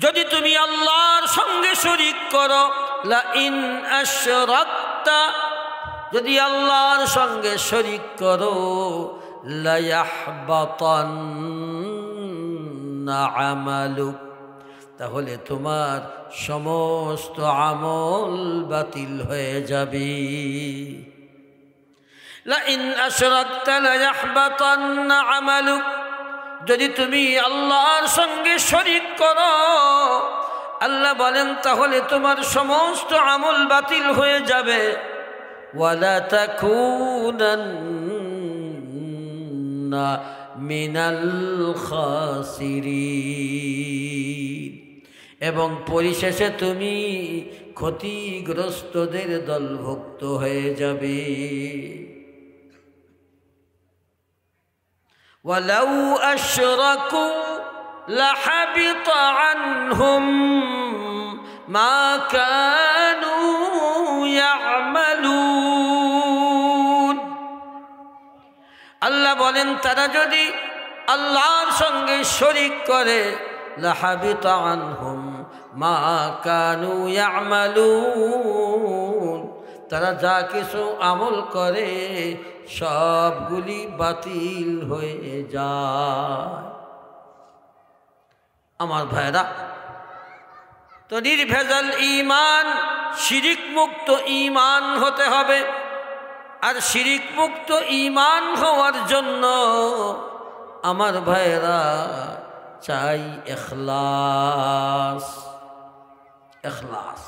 যদি তুমি আল্লাহর সঙ্গে শরীক করো, লা ইন আশরাকতা, যদি আল্লাহর সঙ্গে শরীক করো, লা ইয়াহবাতান্না আমালুক, তাহলে তোমার সমস্ত আমল বাতিল হয়ে যাবে। লা ইন আশরাকতা লা ইয়াহবাতান্না আমালুক, যদি তুমি আল্লাহর সঙ্গে শরীক করো, আল্লাহ বলেন তাহলে তোমার সমস্ত আমল বাতিল হয়ে যাবে। ওয়ালা তাকুনান্না মিনাল খাসিরিন, এবং পরিশেষে তুমি ক্ষতিগ্রস্তদের দলভুক্ত হয়ে যাবে। ওয়ালাউ আশরাকু লাহাবিত আনহুম মা কানু ইয়ামালুন, আল্লাহ বলেন তারা যদি আল্লাহর সঙ্গে শরীক করে, লাহাবিত আনহুম মা কানু ইয়ামালুন, তারা যা কিছু আমল করে সবগুলি বাতিল হয়ে যায়। আমার ভাইরা, তো নির্ভেজাল ঈমান, শিরিক মুক্ত ঈমান হতে হবে। আর শিরিক মুক্ত ঈমান হওয়ার জন্য আমার ভাইরা চাই ইখলাস। ইখলাস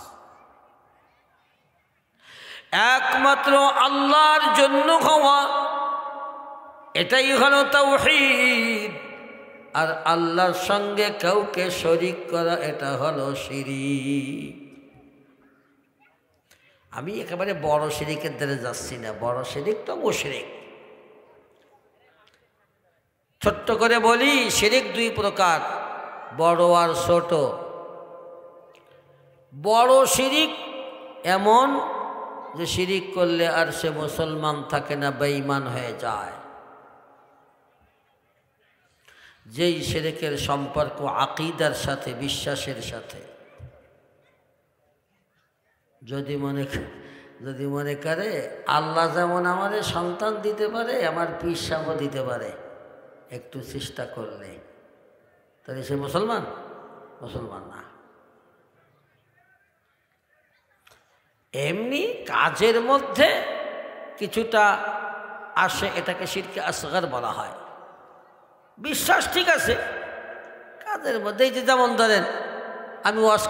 একমাত্র আল্লাহর জন্য হওয়া, এটাই হলো তাওহীদ। আর আল্লাহর সঙ্গে কাউকে শরীক করা, এটা হলো শিরিক। আমি একেবারে বড় শিরিকের দ্বারা যাচ্ছি না, বড় শিরিক তো মুশরিক। ছোট্ট করে বলি, শিরিক দুই প্রকার, বড় আর ছোট। বড় শিরিক এমন যে শিরিক করলে আর সে মুসলমান থাকে না, বেঈমান হয়ে যায়। যেই শিরকের সম্পর্ক আকীদার সাথে, বিশ্বাসের সাথে। যদি মনে করে আল্লাহ যেমন আমাদের সন্তান দিতে পারে, আমার পীর সাহেবও দিতে পারে, একটু চেষ্টা করলে, তাহলে সে মুসলমান না। এমনি কাজের মধ্যে কিছুটা আসে, এটাকে শিরকে আসগর বলা হয়। বিশ্বাস ঠিক আছে, কাজের মধ্যে এই যে যেমন ধরেন আমি ওয়াজ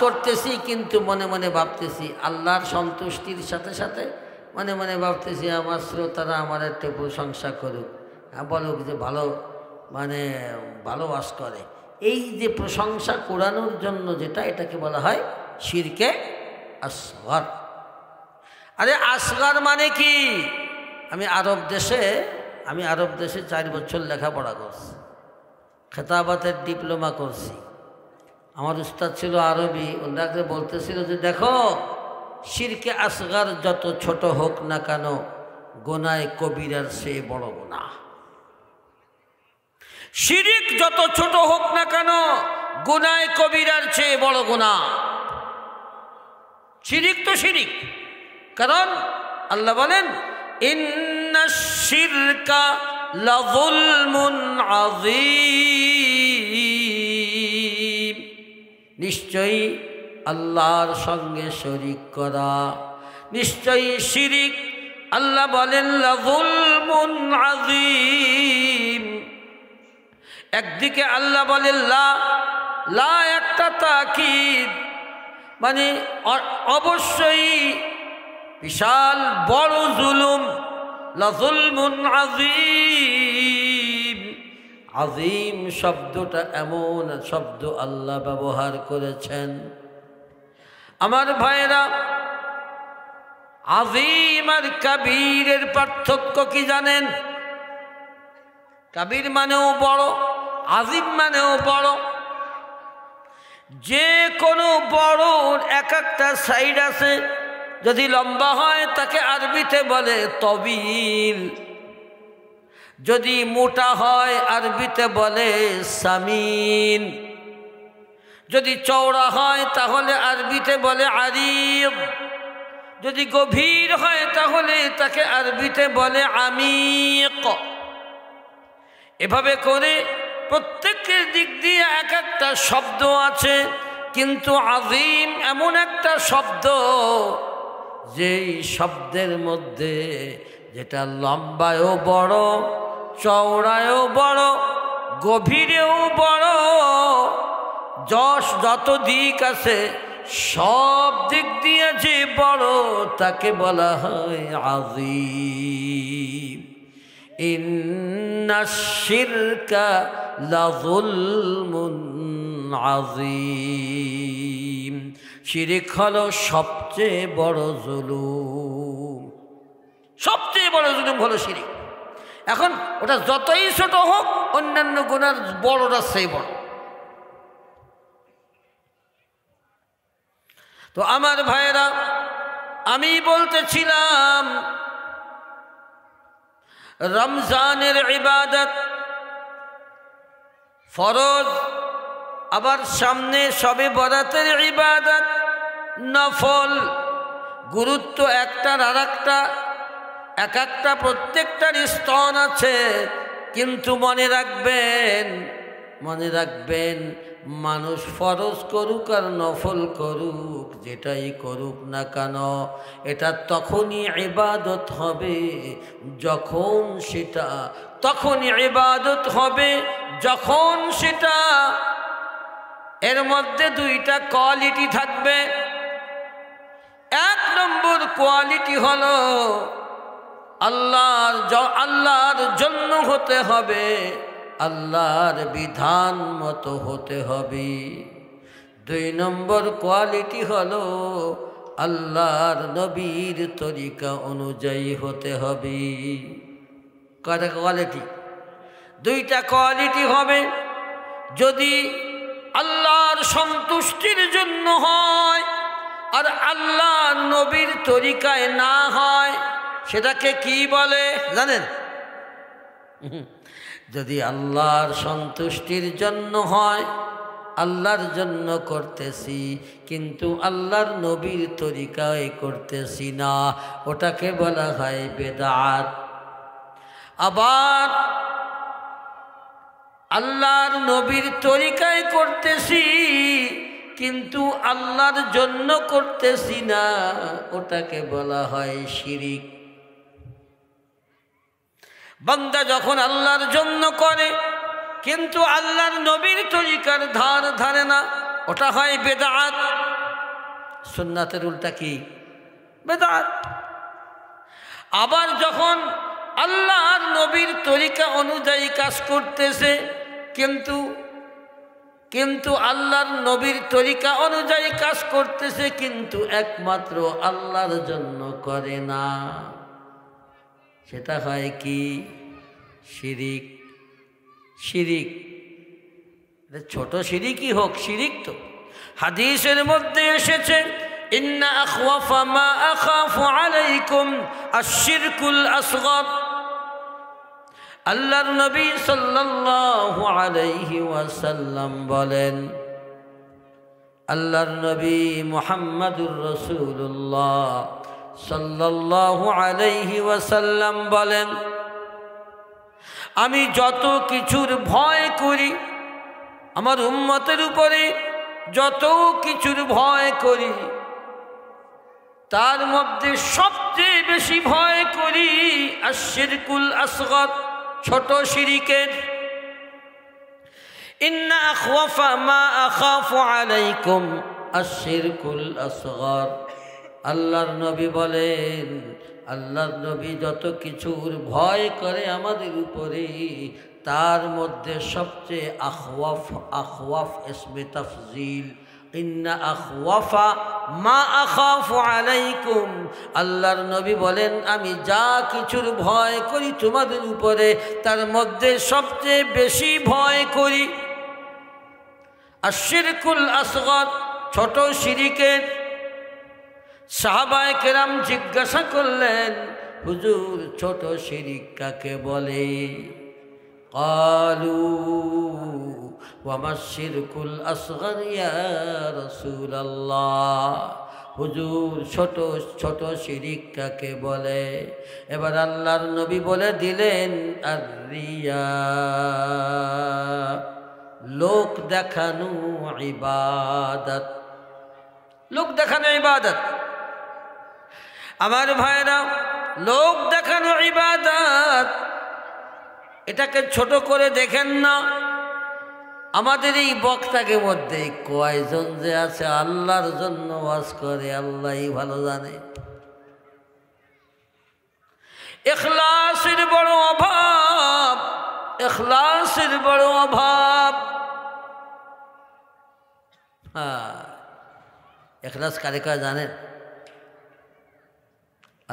করতেছি কিন্তু মনে মনে ভাবতেছি আল্লাহর সন্তুষ্টির সাথে সাথে মনে মনে ভাবতেছি আমার শ্রোতারা আমার একটু প্রশংসা করুক, বলুক যে ভালো ওয়াজ করে। এই যে প্রশংসা কুড়ানোর জন্য যেটা, এটাকে বলা হয় শিরকে আসগর। আরে আসগর মানে কি? আমি আরব দেশে 4 বছর লেখাপড়া করছি, খেতাবাতের ডিপ্লোমা করছি। আমার উস্তাদ ছিল আরবি, ওনাকে বলতেছিল যে দেখো, শিরকে আসগর যত ছোট হোক না কেন, গুনাহ কবিরার চেয়ে বড় গুনাহ। শিরিক যত ছোট হোক না কেন, গুনাহ কবিরার চেয়ে বড় গুনাহ। শিরিক তো শিরিক, কারণ আল্লাহ বলেন ইন্নাশ শিরকা লাযুলমুন আযীম, নিশ্চয়ই আল্লাহর সঙ্গে শরীক করা, নিশ্চয়ই শিরিক। আল্লাহ বলেন লাযুলমুন আযীম। একদিকে আল্লাহ বলেন লা একটা তাকিদ, মানে অবশ্যই বিশাল বড় জুলুম। লাযুলমুন আযীম, আযীম শব্দটা এমন শব্দ আল্লাহ ব্যবহার করেছেন। আমার ভাইরা, আযীম আর কাবীরের পার্থক্য কি জানেন? কাবীর মানেও বড়, আযীম মানেও বড়। যে কোনো বড়র এক একটা সাইড আছে, যদি লম্বা হয় তাকে আরবিতে বলে তবিল, যদি মোটা হয় আরবিতে বলে সামিন, যদি চওড়া হয় তাহলে আরবিতে বলে আরিদ, যদি গভীর হয় তাহলে তাকে আরবিতে বলে আমিক। এভাবে করে প্রত্যেকের দিক দিয়ে এক একটা শব্দ আছে, কিন্তু আযীম এমন একটা শব্দ যেই শব্দের মধ্যে যেটা লম্বায়ও বড়, চওড়ায়ও বড়, গভীরেও বড়, যত দিক আছে সব দিক দিয়ে যে বড় তাকে বলা হয় আযীম। ইন্নাশ শিরকা লাযুলমুন আযীম, শিরক হলো সবচেয়ে বড় জুলুম, সবচেয়ে বড় জুলুম হলো শিরক। এখন ওটা যতই ছোট হোক অন্যান্য গুনার বড়টা সেই বড়। তো আমার ভাইয়েরা, আমি বলতেছিলাম রমজানের ইবাদত ফরজ, আবার সামনে শবে বরাতের ইবাদত নফল। গুরুত্ব একটার আর একটা, এক একটা প্রত্যেকটার স্তর আছে। কিন্তু মনে রাখবেন মানুষ ফরজ করুক আর নফল করুক, যেটাই করুক না কেন, এটা তখনই ইবাদত হবে যখন সেটা এর মধ্যে দুইটা কোয়ালিটি থাকবে। এক নম্বর কোয়ালিটি হলো আল্লাহর জন্য হতে হবে, আল্লাহর বিধান মতো হতে হবে। দুই নম্বর কোয়ালিটি হলো আল্লাহর নবীর তরিকা অনুযায়ী হতে হবে। কয়টা কোয়ালিটি? দুইটা কোয়ালিটি হবে। যদি আল্লাহর সন্তুষ্টির জন্য হয় আর আল্লাহ নবীর তরিকায় না হয়, সেটাকে কি বলে জানেন? যদি আল্লাহর সন্তুষ্টির জন্য হয়, আল্লাহর জন্য করতেছি কিন্তু আল্লাহর নবীর তরিকায় করতেছি না, ওটাকে বলা হয় বেদাত। আবার আল্লাহর নবীর তরিকায় করতেছি কিন্তু আল্লাহর জন্য করতেছি না, ওটাকে বলা হয় শিরিক। বান্দা যখন আল্লাহর জন্য করে কিন্তু আল্লাহর নবীর তরিকার ধার ধারে না, ওটা হয় বেদাত। সুন্নাতের উল্টা কি? বেদাত। আবার যখন আল্লাহর নবীর তরিকা অনুযায়ী কাজ করতেছে কিন্তু আল্লাহর নবীর তরিকা অনুযায়ী কাজ করতেছে কিন্তু একমাত্র আল্লাহর জন্য করে না, সেটা হয় কি? শিরিক। শিরিক ছোট শিরিকই হোক, শিরিক তো। হাদিসের মধ্যে এসেছে ইন্না আখওয়াফা মা আখাফু আলাইকুম আশ-শিরকুল আসগর। আল্লাহর নবী সাল্লাল্লাহু আলাইহি ওয়াসাল্লাম বলেন, আল্লাহর নবী মুহাম্মাদুর রাসূলুল্লাহ সাল্লাল্লাহু আলাইহি ওয়াসাল্লাম বলেন, আমি যত কিছুর ভয় করি, আমার উম্মতের উপরে যত কিছুর ভয় করি, তার মধ্যে সবচেয়ে বেশি ভয় করি আশ-শিরকুল আসগর, ছোট শিরিকের। ইন্না আখওয়াফা মা আখাফু আলাইকুম আশ-শিরকুল আসগর। আল্লাহর নবী বলেন, আল্লাহর নবী যত কিছুর ভয় করে আমাদের উপরে, তার মধ্যে সবচেয়ে আখওয়াফ ইসমে তাফজিল। ইন্না আখওয়াফা মা আখাফু আলাইকুম। আল্লাহর নবী বলেন, আমি যা কিছুর ভয় করি তোমাদের উপরে, তার মধ্যে সবচেয়ে বেশি ভয় করি আশ-শিরকুল আসগর, ছোট শিরিকের। সাহাবায়ে কেরাম জিজ্ঞাসা করলেন, হুজুর ছোট শিরিক কাকে বলে? ক্বালু ওয়া মাশশিরকুল আসগর ইয়া রাসূলুল্লাহ। হুজুর ছোট ছোট শিরিক কাকে বলে? এবার আল্লাহর নবী বলে দিলেন আর রিয়া, লোক দেখানো ইবাদত। লোক দেখানো ইবাদত। আমার ভাইরা, লোক দেখানো ইবাদত, এটাকে ছোট করে দেখেন না। আমাদের এই বক্তাকে মধ্যে কয়জন যে আছে আল্লাহর জন্য ওয়াজ করে আল্লাহই ভালো জানে। ইখলাসের বড় অভাব, ইখলাসের বড় অভাব। হ্যাঁ, ইখলাস কারে কয় জানেন?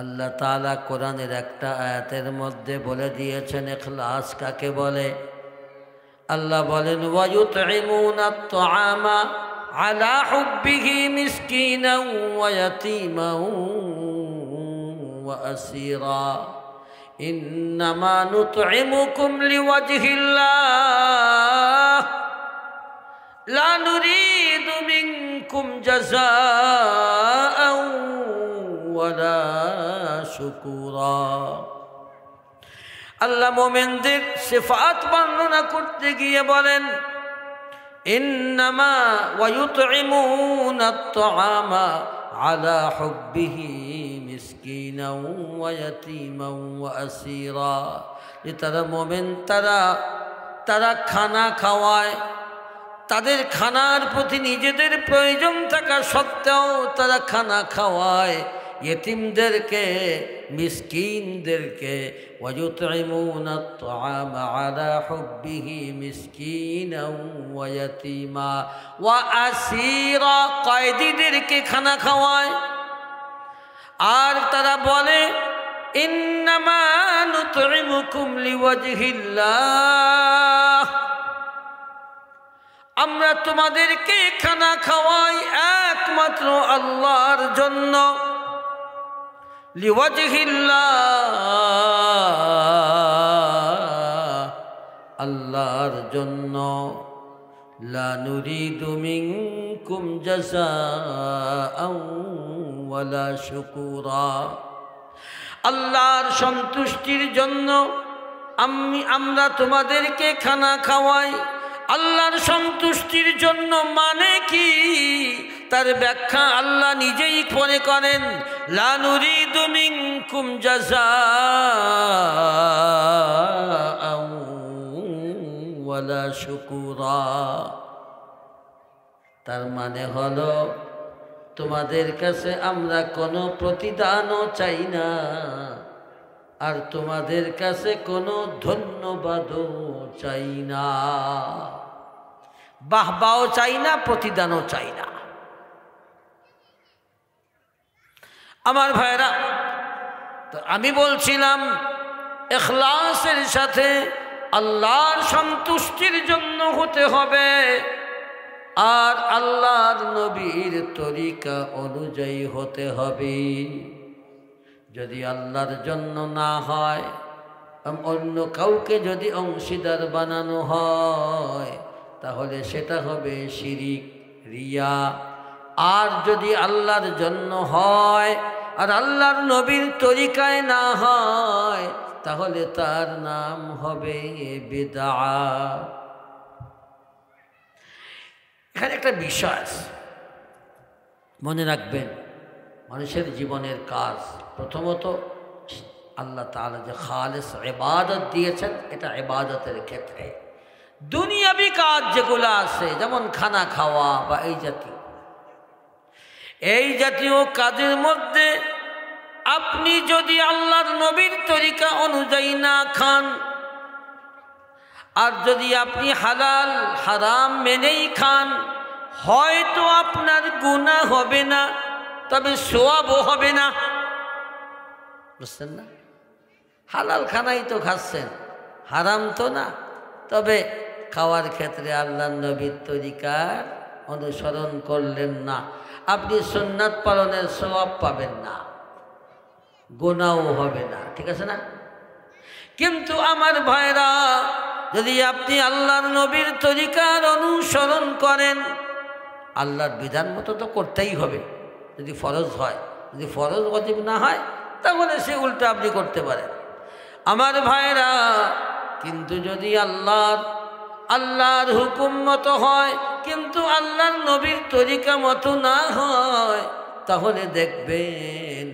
আল্লাহ তাআলা কোরআনের একটা আয়াতের মধ্যে বলে দিয়েছেন ইখলাস কাকে বলে। আল্লাহ বলেন ওয়ায়ুতঈমুনা আত-তাআমা আলা হুব্বিহি মিসকিনান ওয়া ইয়াতীমান ওয়া আসীরা ইন্নামা নুতঈমুকুম লিওয়াজহিল্লাহ লা নুরিদু মিনকুম জাযাআন ওয়ালা শুকুরা। আল্লাহ মোমেনদের সিফাত বর্ণনা করতে গিয়ে বলেন ইন্নামা ওয়ায়ুতঈমুনা আত-তাআমা আলা হুব্বিহি মিসকিনান ওয়া ইয়াতীমান ওয়া আসীরা। তারা মোমেন, তারা খানা খাওয়ায়, তাদের খানার প্রতি নিজেদের প্রয়োজন থাকা সত্ত্বেও তারা খানা খাওয়ায় ইতিমদেরকে, মিসকিনদেরকে। ওয়ায়ুতঈমুনা আত-তাআমা আলা হুব্বিহি মিসকিনান ওয়া ইয়াতীমা ওয়া আসীরা, কয়েদিদেরকে খানা খাওয়ায়। আর তারা বলে ইন্নামা নুতঈমুকুম লিওয়াজহিল্লাহ, আমরা তোমাদেরকে খানা খাওয়াই একমাত্র আল্লাহর জন্য। লিওয়াজহিল্লাহ, আল্লাহর জন্য। লা নুরিদু মিনকুম জাযাআন ওয়ালা শুকুরা, আল্লাহর সন্তুষ্টির জন্য আমরা তোমাদেরকে খানা খাওয়াই। আল্লাহর সন্তুষ্টির জন্য মানে কি? তার ব্যাখ্যা আল্লাহ নিজেই পরে করেন লা নুরিদু মিনকুম জাযাআন ওয়ালা শুকুরা। তার মানে হলো তোমাদের কাছে আমরা কোনো প্রতিদানও চাই না, আর তোমাদের কাছে কোনো ধন্যবাদও চাই না, বাহবাও চাই না, প্রতিদানও চাই না। আমার ভাইরা, তো আমি বলছিলাম ইখলাসের সাথে আল্লাহর সন্তুষ্টির জন্য হতে হবে, আর আল্লাহর নবীর তরিকা অনুযায়ী হতে হবে। যদি আল্লাহর জন্য না হয়, অন্য কাউকে যদি অংশীদার বানানো হয়, তাহলে সেটা হবে শিরিক, রিয়া। আর যদি আল্লাহর জন্য হয় আর আল্লাহর নবীর তরিকায় না হয়, তাহলে তার নাম হবে বিদআত। এখানে একটা বিষয় আছে, মনে রাখবেন। মানুষের জীবনের কাজ প্রথমত আল্লাহ তাআলা যে খালেস ইবাদত দিয়েছেন, এটা ইবাদতের ক্ষেত্রে। দুনিয়াবি কাজ যেগুলো আছে, যেমন খানা খাওয়া বা এই জাতীয় কাজের মধ্যে আপনি যদি আল্লাহর নবীর তরিকা অনুযায়ী না খান, আর যদি আপনি হালাল হারাম মেনেই খান, হয়তো আপনার গুনাহ হবে না, তবে সওয়াবও হবে না। বুঝছেন না? হালাল খানাই তো খাচ্ছেন, হারাম তো না। তবে খাওয়ার ক্ষেত্রে আল্লাহর নবীর তরিকার অনুসরণ করলেন না, আপনি সুন্নাত পালনের সওয়াব পাবেন না। গোনাও হবে না, ঠিক আছে না? কিন্তু আমার ভাইরা, যদি আপনি আল্লাহর নবীর তরিকার অনুসরণ করেন, আল্লাহর বিধান মতো তো করতেই হবে যদি ফরজ হয়। যদি ফরজ ওয়াজিব না হয় তাহলে সে উল্টা আপনি করতে পারেন আমার ভাইরা। কিন্তু যদি আল্লাহর হুকুম মতো হয় কিন্তু আল্লাহর নবীর তরিকা মতো না হয়, তাহলে দেখবেন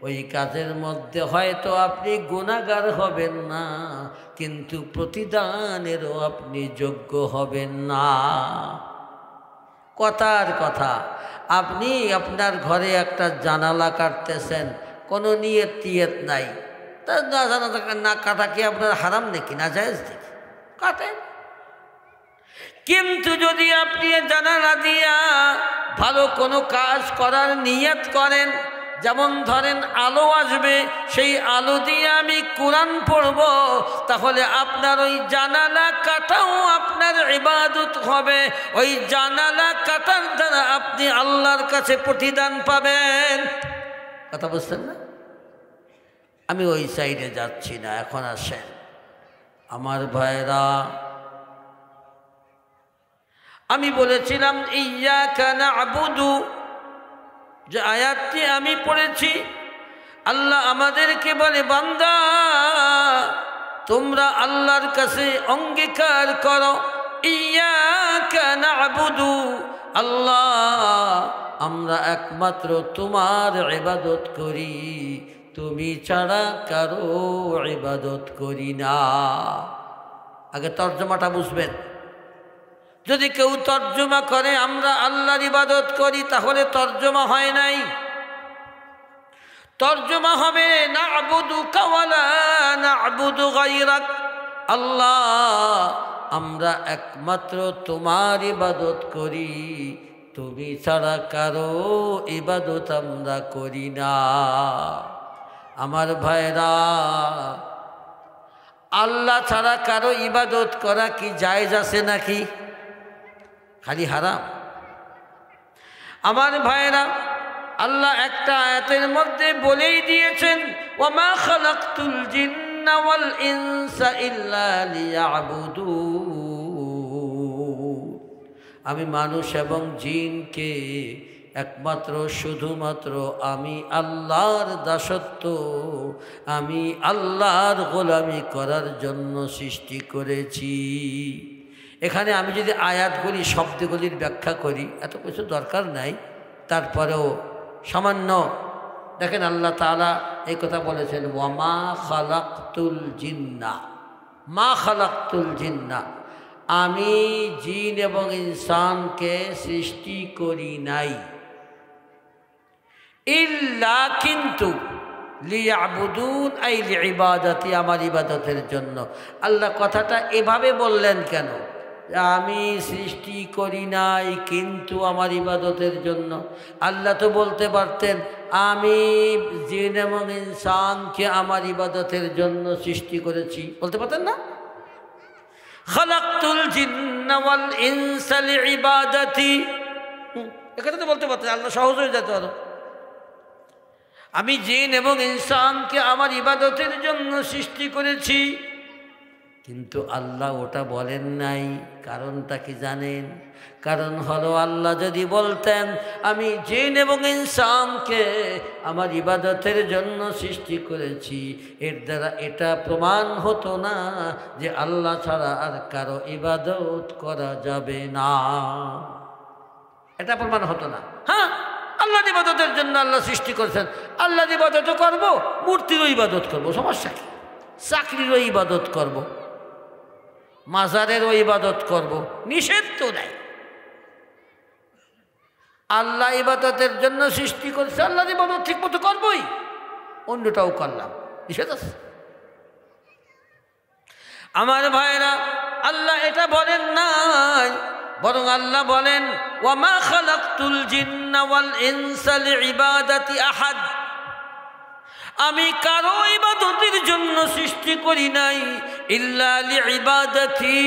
ওই কাজের মধ্যে হয়তো আপনি গুনাহগার হবেন না, কিন্তু প্রতিদানেরও আপনি যোগ্য হবেন না। কথার কথা, আপনি আপনার ঘরে একটা জানালা কাটতেছেন, কোনো নিয়ত নাই, তা জানালা না কাটা কি আপনার হারাম নাকি, না জায়েজ নাকি? কাটেন। কিন্তু যদি আপনি জানালা দিয়া ভালো কোনো কাজ করার নিয়ত করেন, যেমন ধরেন আলো আসবে, সেই আলো দিয়ে আমি কোরআন পড়ব, তাহলে আপনার ওই জানালা কাটাও আপনার ইবাদত হবে। ওই জানালা কাটার দ্বারা আপনি আল্লাহর কাছে প্রতিদান পাবেন। কথা বুঝছেন না? আমি ওই সাইডে যাচ্ছি না, এখন আসেন আমার ভাইরা। আমি বলেছিলাম ইয়্যাকা না'বুদু, যে আয়াতটি আমি পড়েছি, আল্লাহ আমাদেরকে বলে, বান্দা তোমরা আল্লাহর কাছে অঙ্গীকার করো, ইয়্যাকা না'বুদু, আল্লাহ আমরা একমাত্র তোমার ইবাদত করি, তুমি ছাড়া কারো ইবাদত করি না। আগে তর্জমাটা বুঝবেন। যদি কেউ তর্জমা করে আমরা আল্লাহর ইবাদত করি, তাহলে তর্জমা হয় নাই। তর্জমা হবে না'বুদুকা ওয়া লা না'বুদু গায়রাক, আল্লাহ আমরা একমাত্র তোমার ইবাদত করি, তুমি ছাড়া কারো ইবাদত আমরা করি না। আমার ভাইরা, আল্লাহ ছাড়া কারো ইবাদত করা কি জায়েজ আছে নাকি খালি হারাম? আমার ভাইরা, আল্লাহ একটা আয়াতের মধ্যে বলেই দিয়েছেন, ওয়ামা খালাকতুল জিন্না ওয়াল ইনসা ইল্লা লিয়াবুদুন, আমি মানুষ এবং জিনকে একমাত্র শুধুমাত্র আমি আল্লাহর দাসত্ব, আমি আল্লাহর গোলামি করার জন্য সৃষ্টি করেছি। এখানে আমি যদি আয়াতগুলি শব্দগুলির ব্যাখ্যা করি, এত কিছু দরকার নাই, তারপরেও সামান্য দেখেন আল্লাহ তাআলা এই কথা বলেছেন, ওয়ামা খালাকতুল জিন্না, মা খালাকতুল জিন্না, আমি জিন এবং ইনসানকে সৃষ্টি করি নাই, ইল্লা কিন্তু লিয়াবুদুন আই লিইবাদাতি, আমার ইবাদতের জন্য। আল্লাহ কথাটা এভাবে বললেন কেন? আমি সৃষ্টি করি নাই কিন্তু আমার ইবাদতের জন্য। আল্লাহ তো বলতে পারতেন আমি জিন এবং ইনসানকে আমার ইবাদতের জন্য সৃষ্টি করেছি, বলতে পারতেন না? খালাকতুল জিন্না ওয়াল ইনসা লিইবাদাতি, এখানে তো বলতে পারতেন, আল্লাহ সহজ হয়ে যেত আরো, আমি জিন এবং ইনসানকে আমার ইবাদতের জন্য সৃষ্টি করেছি। কিন্তু আল্লাহ ওটা বলেন নাই। কারণটা কি জানেন? কারণ হলো আল্লাহ যদি বলতেন আমি জিন এবং ইনসানকে আমার ইবাদতের জন্য সৃষ্টি করেছি, এর দ্বারা এটা প্রমাণ হতো না যে আল্লাহ ছাড়া আর কারো ইবাদত করা যাবে না, এটা প্রমাণ হতো না। হ্যাঁ, আল্লাহর ইবাদতের জন্য আল্লাহ সৃষ্টি করেছেন, আল্লাহর ইবাদতও করবো, মূর্তিরও ইবাদত করবো, সমস্যা কি? চাকরিরও ইবাদত করব, মাজারেরও ইবাদত করব, নিষেধ তো নাই। আল্লাহ ইবাদতের জন্য সৃষ্টি করেছে, আল্লাহর ইবাদত ঠিক মতো করবই, অন্যটাও করলাম, নিষেধ আছে? আমার ভাইরা, আল্লাহ এটা বলেন নাই, বরং আল্লাহ বলেন ওয়ামা খালাকতুল জিন্না ওয়াল ইনসা লিইবাদাতি আহাদ, আমি কারো ইবাদতের জন্য সৃষ্টি করি নাই, ইল্লা লিইবাদাতি,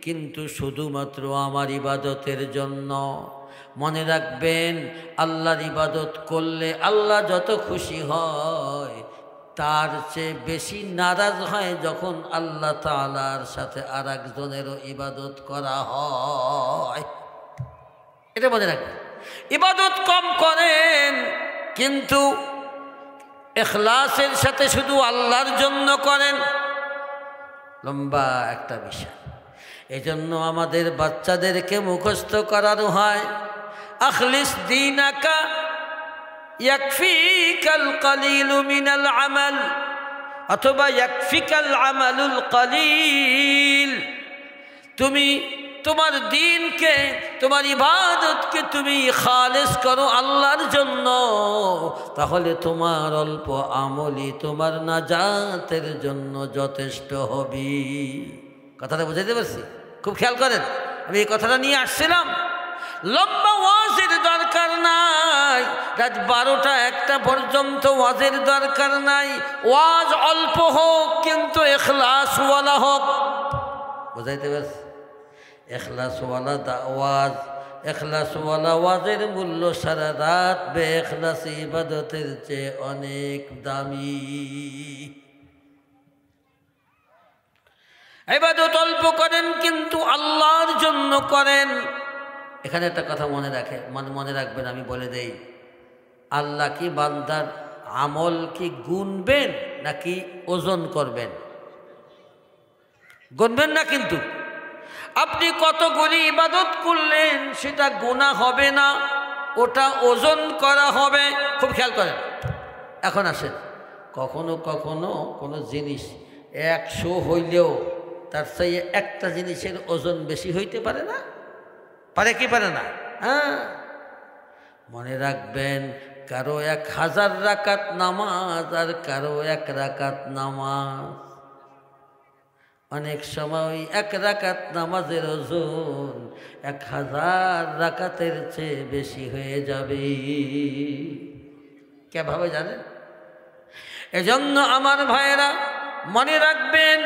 কিন্তু শুধুমাত্র আমার ইবাদতের জন্য। মনে রাখবেন আল্লাহর ইবাদত করলে আল্লাহ যত খুশি হয় তার চেয়ে বেশি নারাজ হয় যখন আল্লাহ তাআলার সাথে আর একজনেরও ইবাদত করা হয়। এটা মনে রাখবেন। ইবাদত কম করেন কিন্তু ইখলাসের সাথে শুধু আল্লাহর জন্য করেন, লম্বা একটা বিষয়। এজন্য আমাদের বাচ্চাদেরকে মুখস্থ করানো হয় আখলিস দীনাকা ইয়াকফিকাল কালিলু মিনাল আমাল, অথবা ইয়াকফিকাল আমালুল কালিল। তুমি তোমার দ্বীনকে, তোমার ইবাদতকে তুমি খালেস করো আল্লাহর জন্য, তাহলে তোমার অল্প আমলই তোমার নাজাতের জন্য যথেষ্ট হবে। কথাটা বুঝাইতে পারছি? খুব খেয়াল করেন, আমি এই কথাটা নিয়ে আসছিলাম। লম্বা ওয়াজের দরকার নাই, রাত 12টা 1টা পর্যন্ত ওয়াজের দরকার নাই। ওয়াজ অল্প হোক কিন্তু ইখলাসওয়ালা হোক। বুঝাইতে পারছি? ইখলাসওয়ালা ওয়াজ, ইখলাসওয়ালা ওয়াজের মূল্য সারা রাত বেইখলাসি ইবাদতের চেয়ে অনেক দামি। ইবাদত অল্প করেন কিন্তু আল্লাহর জন্য করেন। এখানে একটা কথা মনে রাখবেন, আমি বলে দেই, আল্লাহ কি বান্দার আমল কি গুনবেন নাকি ওজন করবেন? গুনবেন না, কিন্তু আপনি কতগুলি ইবাদত করলেন সেটা গুনাহ হবে না, ওটা ওজন করা হবে। খুব খেয়াল করেন। এখন আসেন, কখনো কখনো কোনো জিনিস 100 হইলেও তার চেয়ে একটা জিনিসের ওজন বেশি হইতে পারে না? পারে কি পারে না? হ্যাঁ, মনে রাখবেন, কারো 1000 রাকাত নামাজ আর কারো 1 রাকাত নামাজ, অনেক সময় 1 রাকাত নামাজের ওজন 1000 রাকাতের চেয়ে বেশি হয়ে যাবে। কিভাবে জানেন? এজন্য আমার ভাইয়েরা মনে রাখবেন,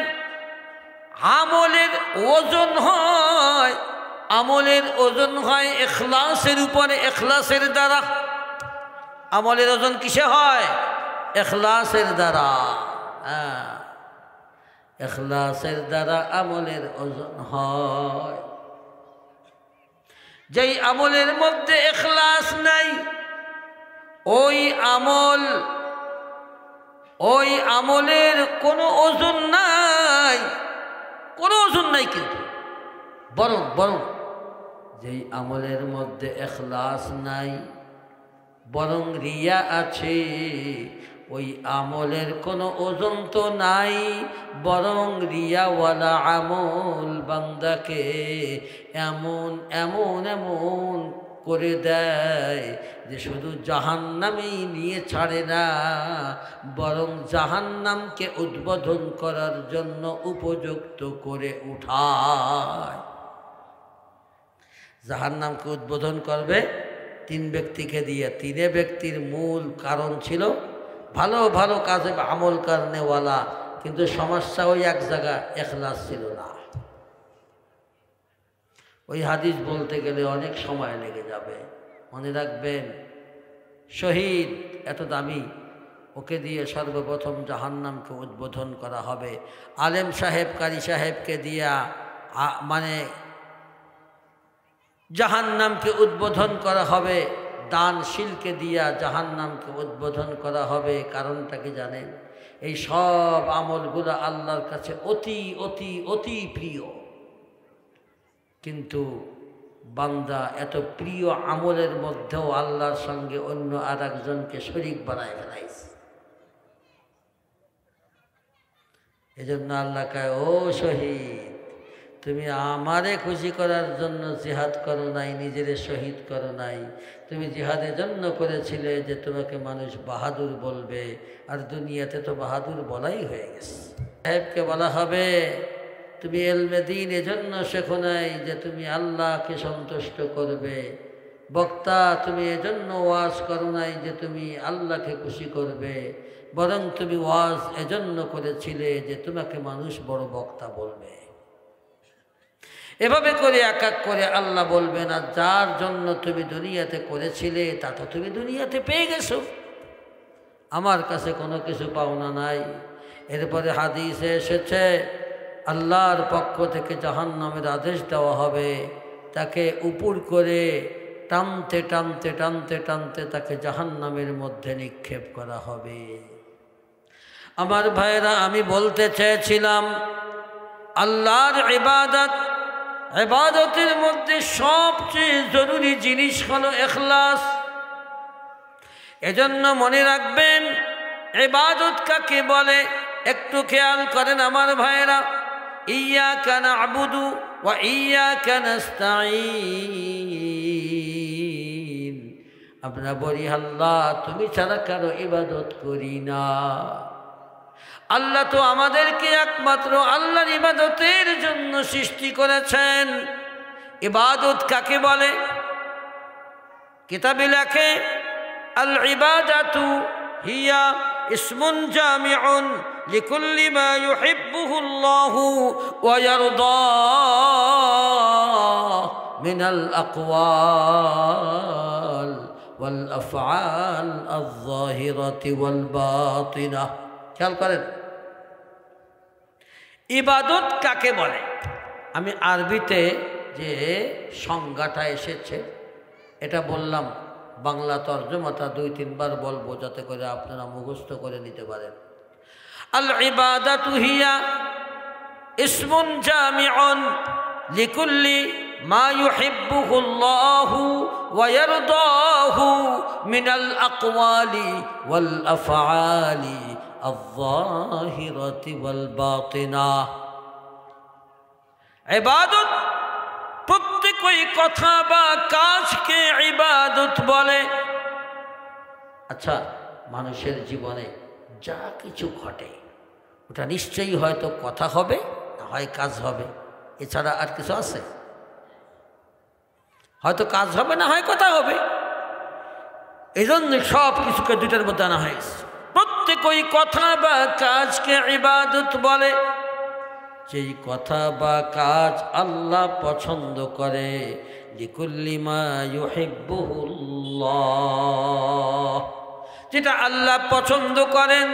আমলের ওজন হয়, আমলের ওজন হয় ইখলাসের উপরে, ইখলাসের দ্বারা। আমলের ওজন কিসে হয়? ইখলাসের দ্বারা। হ্যাঁ, ইখলাসের দ্বারা আমলের ওজন হয়। যেই আমলের মধ্যে ইখলাস নাই, ওই আমলের কোনো ওজন নাই, কোনো ওজন নাই। কিন্তু বরং যেই আমলের মধ্যে ইখলাস নাই, বরং রিয়া আছে, ওই আমলের কোনো ওজন তো নাই, বরং রিয়াওয়ালা আমল বান্দাকে এমন এমন এমন করে দেয় যে শুধু জাহান্নামেই নিয়ে ছাড়ে না, বরং জাহান্নামকে উদ্বোধন করার জন্য উপযুক্ত করে উঠায়। জাহান্নামকে উদ্বোধন করবে 3 ব্যক্তিকে দিয়ে। 3 ব্যক্তির মূল কারণ ছিল ভালো ভালো কাজে আমল করনেওয়ালা, কিন্তু সমস্যা ওই এক জায়গা, ইখলাস ছিল না। ওই হাদিস বলতে গেলে অনেক সময় লেগে যাবে। মনে রাখবেন, শহীদ এত দামি, ওকে দিয়ে সর্বপ্রথম জাহান্নামকে উদ্বোধন করা হবে। আলেম সাহেব, কারি সাহেবকে দিয়া মানে জাহান্নামকে উদ্বোধন করা হবে, দানশীলকে দিয়া জাহান্নামকে উদ্বোধন করা হবে। কারণটা কি জানেন? এই সব আমলগুলো আল্লাহর কাছে অতি অতি অতি প্রিয়, কিন্তু বান্দা এত প্রিয় আমলের মধ্যেও আল্লাহর সঙ্গে অন্য আর একজনকে শরীক বানায় ফেলাইছে। এজন্য আল্লাহ কয়, ও শহীদ, তুমি আমারে খুশি করার জন্য জিহাদ করো নাই, নিজেরে শহীদ করো নাই। তুমি জিহাদের জন্য করেছিলে যে তোমাকে মানুষ বাহাদুর বলবে, আর দুনিয়াতে তো বাহাদুর বলাই হয়ে গেছে। সাহেবকে বলা হবে, তুমি এলমে দ্বীন এজন্য শেখো নাই যে তুমি আল্লাহকে সন্তুষ্ট করবে। বক্তা, তুমি এজন্য ওয়াজ করো নাই যে তুমি আল্লাহকে খুশি করবে, বরং তুমি ওয়াজ এজন্য করেছিলে যে তোমাকে মানুষ বড় বক্তা বলবে। এভাবে করে এক এক করে আল্লাহ বলবেন, আর যার জন্য তুমি দুনিয়াতে করেছিলে তা তো তুমি দুনিয়াতে পেয়ে গেছো, আমার কাছে কোনো কিছু পাওনা নাই। এরপরে হাদিসে এসেছে আল্লাহর পক্ষ থেকে জাহান্নামের আদেশ দেওয়া হবে, তাকে উপর করে টানতে টানতে টানতে টানতে তাকে জাহান্নামের মধ্যে নিক্ষেপ করা হবে। আমার ভাইরা, আমি বলতে চেয়েছিলাম আল্লাহর ইবাদতের মধ্যে সবচেয়ে জরুরি জিনিস হলো ইখলাস। এজন্য মনে রাখবেন ইবাদত কাকে বলে একটু খেয়াল করেন আমার ভাইরা। ইয়্যাকা না'বুদু ওয়া ইয়্যাকা নাস্তাঈন, আমরা বলি আল্লাহ তুমি ছাড়া কারো ইবাদত করি না। আল্লাহ তো আমাদেরকে একমাত্র আল্লাহর ইবাদতের জন্য সৃষ্টি করেছেন। ইবাদত কাকে বলে? কিতাবে লেখে আল ইবাদাতু হিয়া ইসমুন জামিউন লিকুল্লি মা ইউহিব্বুহু আল্লাহু ওয়া ইয়ারদাহু মিনাল আকওয়াল ওয়াল আফআল আয-যাহিরাতি ওয়াল বাতিনাহ। খেয়াল করেন ইবাদত কাকে বলে। আমি আরবিতে যে সংজ্ঞাটা এসেছে এটা বললাম, বাংলা তর্জমাটা 2-3 বার বলবো যাতে করে আপনারা মুখস্থ করে নিতে পারেন। আল ইবাদাতু হিয়া ইসমুন জামিউন লিকুল্লি মা ইউহিব্বুহু আল্লাহু ওয়া ইয়ারদাহু মিনাল আকওয়ালি ওয়াল আফআলি আয-যাহিরাতি ওয়াল বাতিনাহ। ইবাদত প্রত্যেকই কথা বা কাজকে ইবাদত বলে। আচ্ছা, মানুষের জীবনে যা কিছু ঘটে ওটা নিশ্চয়ই হয়তো কথা হবে, না হয় কাজ হবে, এছাড়া আর কিছু আছে? হয়তো কাজ হবে, না হয় কথা হবে। এই জন্য সব কিছুকে দুইটার মধ্যে আনা হয়েছে। প্রত্যেকই কথা বা কাজকে ইবাদত বলে। যেই কথা বা কাজ আল্লাহ পছন্দ করে, লিকুল্লি মা ইউহিব্বুহুল্লাহ, যেটা আল্লাহ পছন্দ করেন,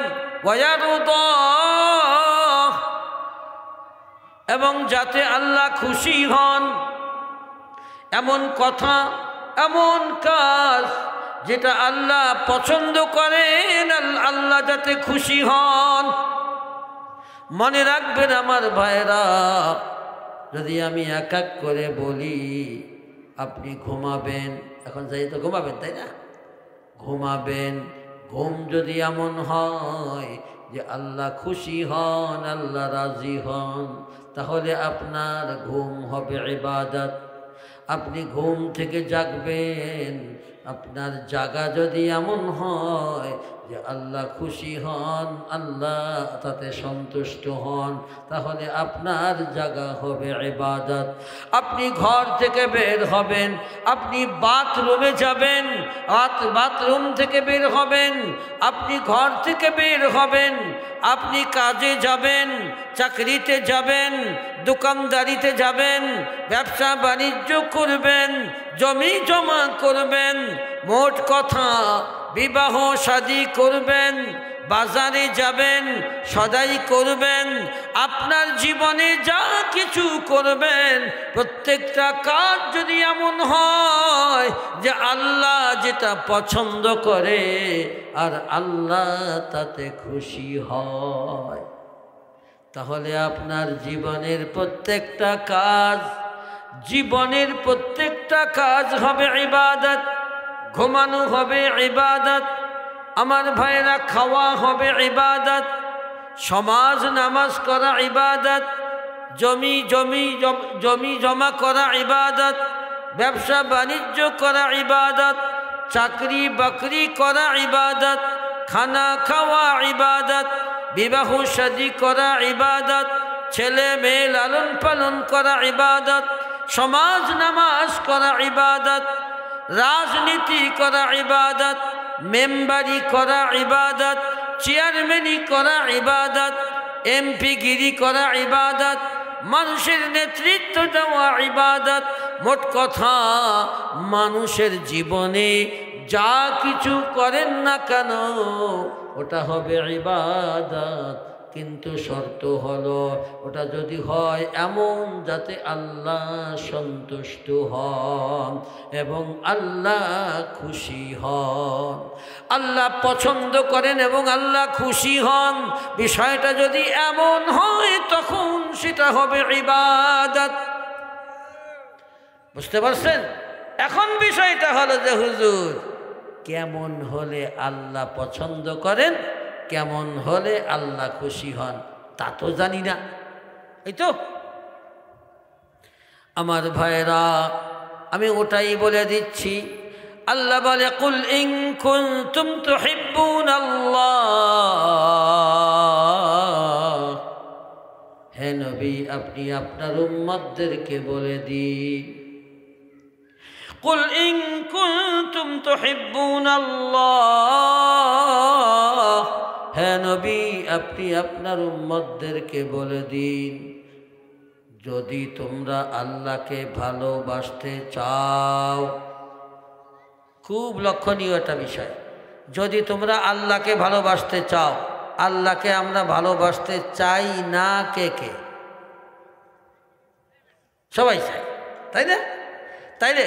ওয়া ইয়ারদাহ, এবং যাতে আল্লাহ খুশি হন, এমন কথা এমন কাজ যেটা আল্লাহ পছন্দ করেন, আল্লাহ যাতে খুশি হন। মনে রাখবেন আমার ভাইরা, যদি আমি এক এক করে বলি আপনি ঘুমাবেন, এখন যাই তো ঘুমাবেন, তাই না? ঘুমাবেন, ঘুম যদি এমন হয় যে আল্লাহ খুশি হন, আল্লাহ রাজি হন, তাহলে আপনার ঘুম হবে ইবাদত। আপনি ঘুম থেকে জাগবেন, আপনার জাগা যদি এমন হয় যে আল্লাহ খুশি হন, আল্লাহ তাতে সন্তুষ্ট হন, তাহলে আপনার জাগা হবে ইবাদত। আপনি ঘর থেকে বের হবেন, আপনি বাথরুমে যাবেন, বাথরুম থেকে বের হবেন, আপনি ঘর থেকে বের হবেন, আপনি কাজে যাবেন, চাকরিতে যাবেন, দোকানদারিতে যাবেন, ব্যবসা বাণিজ্য করবেন, জমি জমা করবেন, মোট কথা বিবাহ শাদী করবেন, বাজারে যাবেন, সদাই করবেন, আপনার জীবনে যা কিছু করবেন প্রত্যেকটা কাজ যদি এমন হয় যে আল্লাহ যেটা পছন্দ করে আর আল্লাহ তাতে খুশি হয়, তাহলে আপনার জীবনের প্রত্যেকটা কাজ হবে ইবাদত। ঘুমানো হবে ইবাদত আমার ভাইরা, খাওয়া হবে ইবাদত, সমাজ নামাজ করা ইবাদত, জমি জমা করা ইবাদত, ব্যবসা বাণিজ্য করা ইবাদত, চাকরি বাকরি করা ইবাদত, খানা খাওয়া ইবাদত, বিবাহ শাদী করা ইবাদত, ছেলে মেয়ে লালন পালন করা ইবাদত, সমাজ নামাজ করা ইবাদত, রাজনীতি করা ইবাদত, মেম্বারি করা ইবাদত, চেয়ারম্যানি করা ইবাদত, এমপি গিরি করা ইবাদত, মানুষের নেতৃত্ব দেওয়া ইবাদত। মোট কথা মানুষের জীবনে যা কিছু করেন না কেন ওটা হবে ইবাদত, কিন্তু শর্ত হলো ওটা যদি হয় এমন যাতে আল্লাহ সন্তুষ্ট হন এবং আল্লাহ খুশি হন, আল্লাহ পছন্দ করেন এবং আল্লাহ খুশি হন। বিষয়টা যদি এমন হয় তখন সেটা হবে ইবাদত। বুঝতে পারছেন? এখন বিষয়টা হলো যে হুজুর কেমন হলে আল্লাহ পছন্দ করেন, কেমন হলে আল্লাহ খুশি হন তা তো জানি না। এই তো আমার ভাইরা, আমি ওটাই বলে দিচ্ছি। আল্লাহ বলে কুল ইন কুনতুম তুহিব্বুনাল্লাহ, হে নবী আপনি আপনার উম্মতদেরকে বলে দিন, কুল ইন কুনতুম তুহিব্বুনাল্লাহ, হে নবী আপনি আপনার উম্মতদেরকে বলে দিন যদি তোমরা আল্লাহকে ভালোবাসতে চাও। খুব লক্ষণীয় একটা বিষয়, যদি তোমরা আল্লাহকে ভালোবাসতে চাও। আল্লাহকে আমরা ভালোবাসতে চাই না কে কে? সবাই চাই, তাই না? তাইলে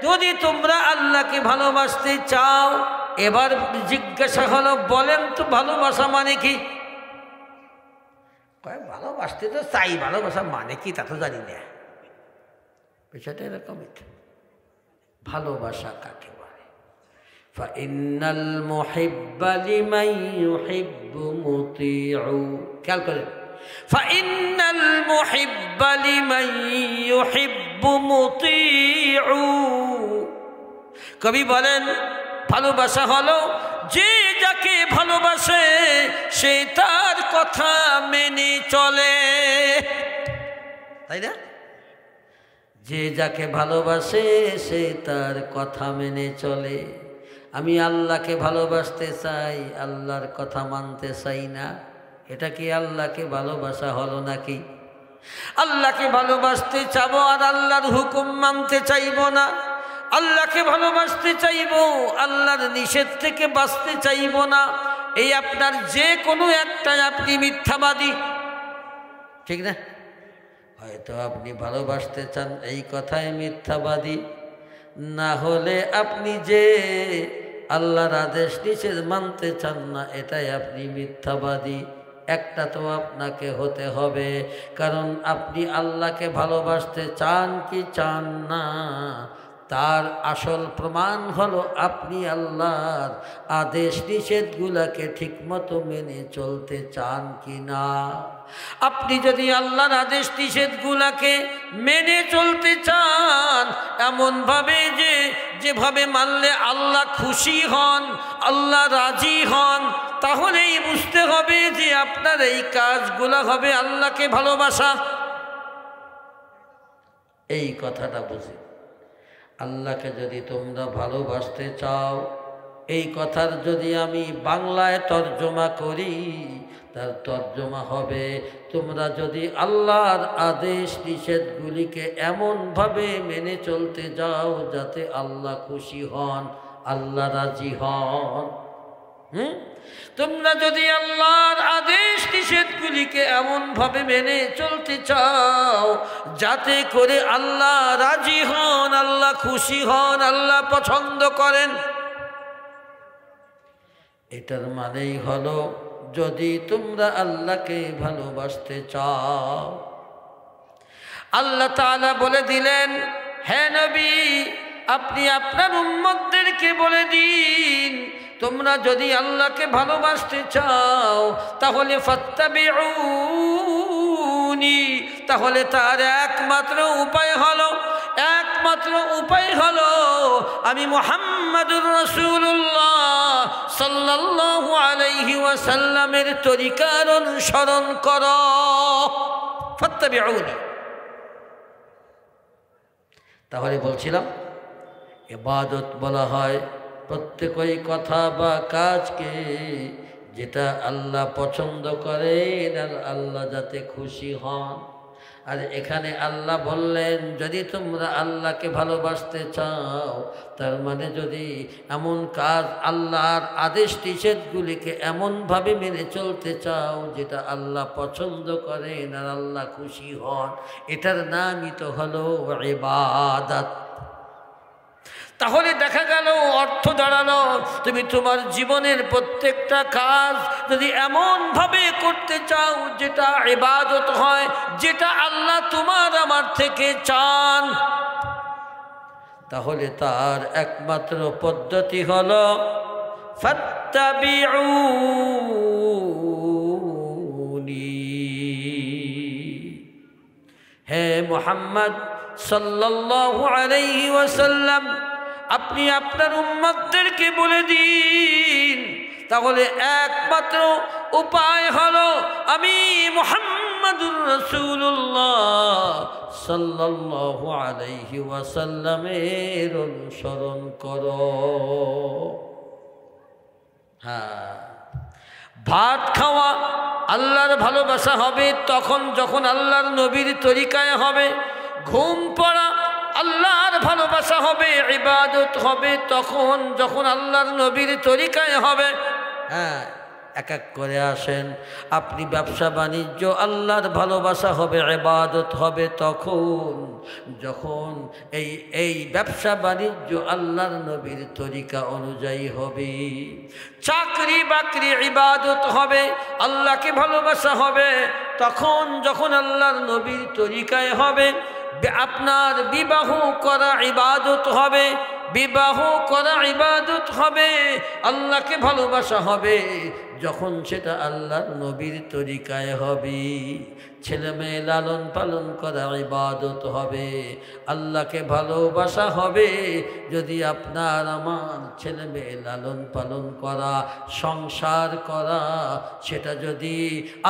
যদি তোমরা আল্লাহকে ভালোবাসতে চাও, এবার জিজ্ঞাসা হলো বলেন তো ভালোবাসা মানে কি? ভালোবাসতে তো চাই, ভালোবাসা মানে কি তা তো জানি না। বিষয়টা এরকমই। ভালোবাসা কাকে বলে? ফাইন্নাল মুহিব্বা লিমান ইউহিব্বু মুতিউ। খেয়াল করেন, ফাইন্নাল মুহিব্বা লিমান ইউহিব্বু মুতিউ। কবি বলেন ভালোবাসা হলো যে যাকে ভালোবাসে সে তার কথা মেনে চলে, তাই না? যে যাকে ভালোবাসে সে তার কথা মেনে চলে। আমি আল্লাহকে ভালোবাসতে চাই, আল্লাহর কথা মানতে চাই না, এটা কি আল্লাহকে ভালোবাসা হলো নাকি? আল্লাহকে ভালোবাসতে চাবো আর আল্লাহর হুকুম মানতে চাইব না। আল্লাহকে ভালোবাসতে চাইব, আল্লাহর নিষেধ থেকে বাঁচতে চাইব না। এই আপনার যে কোনো একটাই আপনি মিথ্যাবাদী, ঠিক না? হয়তো আপনি ভালোবাসতে চান এই কথায় মিথ্যাবাদী, না হলে আপনি যে আল্লাহর আদেশ নিষেধ মানতে চান না এটাই আপনি মিথ্যাবাদী। একটা তো আপনাকে হতে হবে, কারণ আপনি আল্লাহকে ভালোবাসতে চান কি চান না তার আসল প্রমাণ হলো আপনি আল্লাহর আদেশ নিষেধগুলোকে ঠিকমতো মেনে চলতে চান কি না। আপনি যদি আল্লাহর আদেশ নিষেধগুলোকে মেনে চলতে চান এমনভাবে যে যেভাবে মানলে আল্লাহ খুশি হন, আল্লাহ রাজি হন, তাহলেই বুঝতে হবে যে আপনার এই কাজগুলো হবে আল্লাহকে ভালোবাসা। এই কথাটা বুঝি। আল্লাহকে যদি তোমরা ভালোবাসতে চাও, এই কথার যদি আমি বাংলায় তর্জমা করি তার তর্জমা হবে তোমরা যদি আল্লাহর আদেশ নিষেধগুলিকে এমনভাবে মেনে চলতে যাও যাতে আল্লাহ খুশি হন, আল্লাহ রাজি হন। তোমরা যদি আল্লাহর আদেশ নিষেধগুলিকে এমনভাবে মেনে চলতে চাও যাতে করে আল্লাহ রাজি হন, আল্লাহ খুশি হন, আল্লাহ পছন্দ করেন, এটার মানেই হলো যদি তোমরা আল্লাহকে ভালোবাসতে চাও। আল্লাহ তাআলা বলে দিলেন, হে নবী আপনি আপনার উম্মতদেরকে বলে দিন তোমরা যদি আল্লাহকে ভালোবাসতে চাও তাহলে ফাত্তাবিউনি, তাহলে তার একমাত্র উপায় হলো আমি মুহাম্মাদুর রাসূলুল্লাহ সাল্লাল্লাহু আলাইহি ওয়াসাল্লামের তরিকার অনুসরণ করো। ফাত্তাবিউনি। তাহলে বলছিলাম ইবাদত বলা হয় প্রত্যেকই কথা বা কাজকে যেটা আল্লাহ পছন্দ করেন আর আল্লাহ যাতে খুশি হন। আর এখানে আল্লাহ বললেন যদি তোমরা আল্লাহকে ভালোবাসতে চাও, তার মানে যদি এমন কাজ আল্লাহর আদেশ নিষেধগুলিকে এমনভাবে মেনে চলতে চাও যেটা আল্লাহ পছন্দ করেন আর আল্লাহ খুশি হন, এটার নামই তো হলো ইবাদত। তাহলে দেখা গেল অর্থ দাঁড়ালো তুমি তোমার জীবনের প্রত্যেকটা কাজ যদি এমনভাবে করতে চাও যেটা ইবাদত হয়, যেটা আল্লাহ তোমার আমার থেকে চান, তাহলে তার একমাত্র পদ্ধতি হলো ফাত্তাবিউনি। হে মুহাম্মদ সাল্লাল্লাহু আলাইহি ওয়াসাল্লাম, আপনি আপনার উম্মতদেরকে বলে দিন, তাহলে একমাত্র উপায় হলো আমি মুহাম্মাদুর রাসূলুল্লাহ সাল্লাল্লাহু আলাইহি ওয়াসাল্লামের অনুসরণ করো। হ্যাঁ, ভাত খাওয়া আল্লাহর ভালোবাসা হবে তখন যখন আল্লাহর নবীর তরিকায় হবে। ঘুম পড়া আল্লাহর ভালোবাসা হবে, ইবাদত হবে তখন যখন আল্লাহর নবীর তরিকায় হবে। হ্যাঁ, এক এক করে আসেন। আপনি ব্যবসা বাণিজ্য আল্লাহর ভালোবাসা হবে, ইবাদত হবে তখন যখন এই ব্যবসা বাণিজ্য আল্লাহর নবীর তরিকা অনুযায়ী হবে। চাকরি বাকরি ইবাদত হবে, আল্লাহকে ভালোবাসা হবে তখন যখন আল্লাহর নবীর তরিকায় হবে। আপনার বিবাহ করা ইবাদত হবে, বিবাহ করা ইবাদত হবে, আল্লাহকে ভালোবাসা হবে যখন সেটা আল্লাহর নবীর তরিকায় হবে। ছেলে মেয়ে লালন পালন করা ইবাদত হবে, আল্লাহকে ভালোবাসা হবে যদি আপনার আমার ছেলে মেয়ে লালন পালন করা, সংসার করা সেটা যদি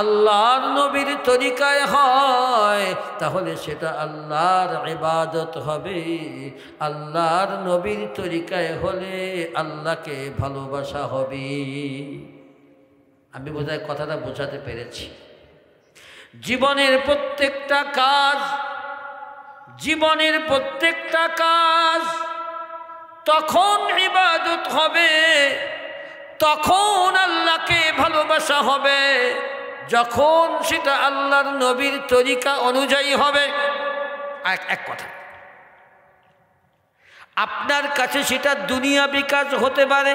আল্লাহর নবীর তরিকায় হয়, তাহলে সেটা আল্লাহর ইবাদত হবে। আল্লাহর নবীর তরিকায় হলে আল্লাহকে ভালোবাসা হবে। আমি বোধহয় কথাটা বোঝাতে পেরেছি। জীবনের প্রত্যেকটা কাজ, জীবনের প্রত্যেকটা কাজ তখন ইবাদত হবে, তখন আল্লাহকে ভালোবাসা হবে যখন সেটা আল্লাহর নবীর তরিকা অনুযায়ী হবে। এক কথা, আপনার কাছে সেটা দুনিয়াবি কাজ হতে পারে,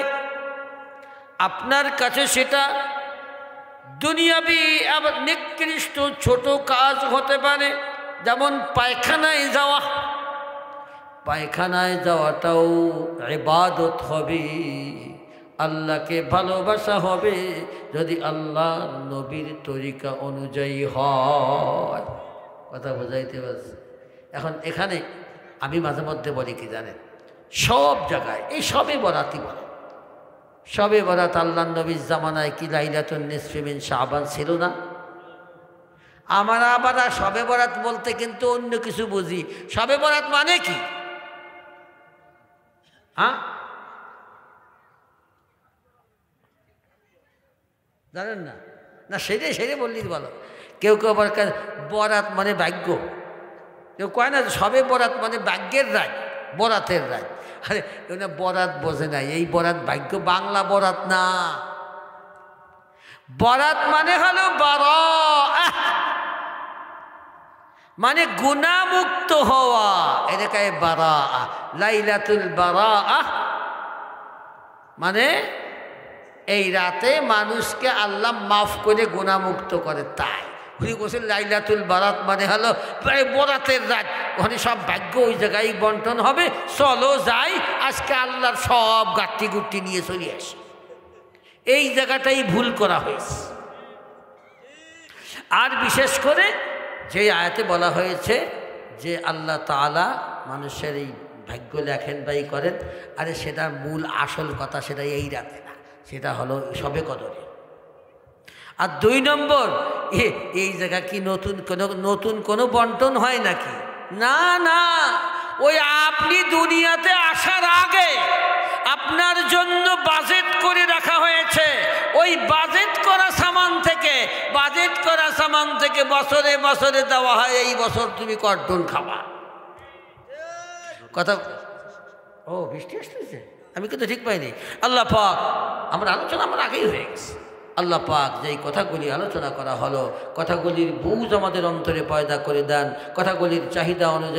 আপনার কাছে সেটা দুনিয়াবি আবার নিকৃষ্ট ছোট কাজ হতে পারে। যেমন পায়খানায় যাওয়া, পায়খানায় যাওয়াটাও ইবাদত হবে, আল্লাহকে ভালোবাসা হবে যদি আল্লাহর নবীর তরিকা অনুযায়ী হয়। কথা বোঝাইতে পারছি? এখন এখানে আমি মাঝে মধ্যে বলি কি জানেন, সব জায়গায় এই সবে বরাতই বলে। সবে বরাত আল্লাহর নবীর জামানায় কি লাইলাতুন নিসফি মিন শাবান ছিল না? আমরা আবার সবে বরাত বলতে কিন্তু অন্য কিছু বুঝি। সবে বরাত মানে কি? হ্যাঁ, জানেন না? না সেটাই বললি বলো। কেউ কেউ আবার বরাত মানে ভাগ্য, কেউ কয় না সবে বরাত মানে ভাগ্যের রাত, বরাতের রাত। আরে বরাত বোঝে নাই, এই বরাত ভাগ্য, বাংলা বরাত না। বরাত মানে হলো বারাআহ, মানে গুনাহমুক্ত হওয়া, এটাকে বারাআহ, লাইলাতুল বারাআহ। মানে এই রাতে মানুষকে আল্লাহ মাফ করে গুনাহমুক্ত করে, তাই উনি বলছেন লাইলাতুল বারাত মানে হলো বরাতের রাত। ওখানে সব ভাগ্য ওই জায়গায় বন্টন হবে। চলো যাই আজকে আল্লাহর সব গাট্টি গুট্টি নিয়ে চলে আসি। এই জায়গাটাই ভুল করা হয়েছে। আর বিশেষ করে যে আয়াতে বলা হয়েছে যে আল্লাহ তাআলা মানুষের এই ভাগ্য লেখেন বাই করেন, আরে সেটার মূল আসল কথা সেটা এই রাতে না, সেটা হলো সবে কদরে। আর 2 নম্বর, এই জায়গা কি নতুন কোনো বন্টন হয় নাকি? না না, ওই আপনি দুনিয়াতে আসার আগে আপনার জন্য বাজেট করে রাখা হয়েছে। ওই বাজেট করা সামান সামান থেকে, বাজেট করা সামান থেকে বছরে বছরে দেওয়া হয়, এই বছর তুমি কর্টন খাবা। কথা ও বৃষ্টি আসতেছে, আমি কিন্তু ঠিক পাইনি। আল্লাহ পাক, আমরা আলোচনা আমার আগেই হয়ে গেছে। আল্লাহ পাক যেই কথাগুলি আলোচনা করা হলো, কথাগুলির বুঝ আমাদের অন্তরে পয়দা করে দেন, কথাগুলির চাহিদা অনুযায়ী